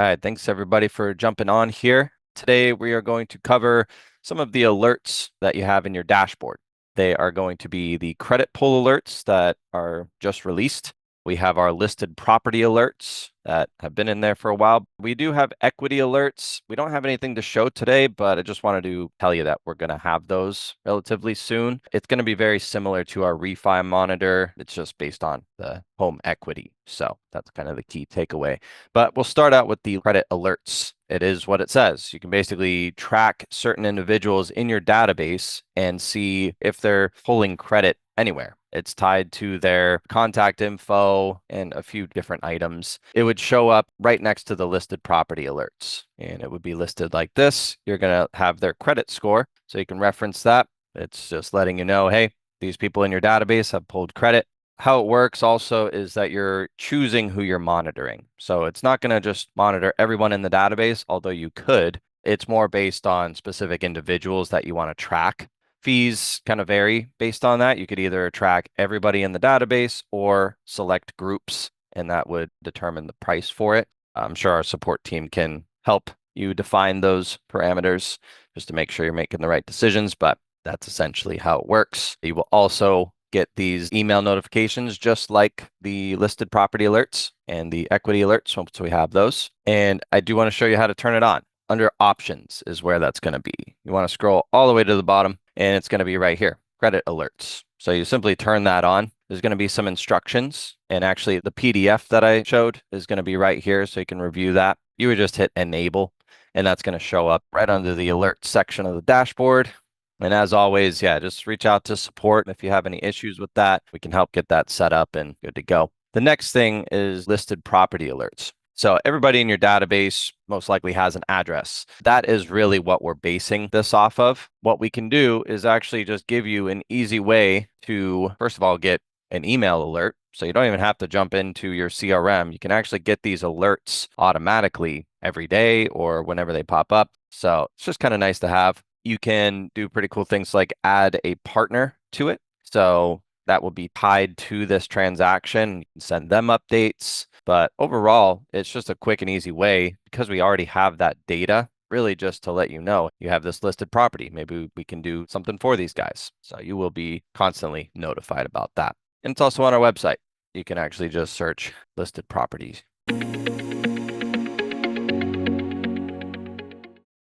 right. Thanks everybody for jumping on here. Today we are going to cover some of the alerts that you have in your dashboard. They are going to be the credit pull alerts that are just released. We have our listed property alerts that have been in there for a while. We do have equity alerts. We don't have anything to show today, but I just wanted to tell you that we're going to have those relatively soon. It's going to be very similar to our refi monitor. It's just based on the home equity. So that's kind of the key takeaway. But we'll start out with the credit alerts. It is what it says. You can basically track certain individuals in your database and see if they're pulling credit anywhere. It's tied to their contact info and a few different items. It would show up right next to the listed property alerts, and it would be listed like this. You're going to have their credit score, so you can reference that. It's just letting you know, hey, these people in your database have pulled credit. How it works also is that you're choosing who you're monitoring. So it's not going to just monitor everyone in the database, although you could. It's more based on specific individuals that you want to track. Fees kind of vary based on that. You could either track everybody in the database or select groups, and that would determine the price for it. I'm sure our support team can help you define those parameters just to make sure you're making the right decisions, but that's essentially how it works. You will also get these email notifications just like the listed property alerts and the equity alerts once we have those. And I do want to show you how to turn it on. Under options is where that's going to be. You want to scroll all the way to the bottom, and it's going to be right here, credit alerts. So you simply turn that on. There's going to be some instructions, and actually the PDF that I showed is going to be right here, so you can review that. You would just hit enable, and that's going to show up right under the alert section of the dashboard. And as always, yeah, just reach out to support if you have any issues with that. We can help get that set up and good to go. The next thing is listed property alerts. So everybody in your database most likely has an address. That is really what we're basing this off of. What we can do is actually just give you an easy way to, first of all, get an email alert. So you don't even have to jump into your CRM. You can actually get these alerts automatically every day or whenever they pop up. So it's just kind of nice to have. You can do pretty cool things like add a partner to it. So that will be tied to this transaction. You can send them updates. But overall, it's just a quick and easy way because we already have that data, really just to let you know you have this listed property. Maybe we can do something for these guys. So you will be constantly notified about that. And it's also on our website. You can actually just search listed properties.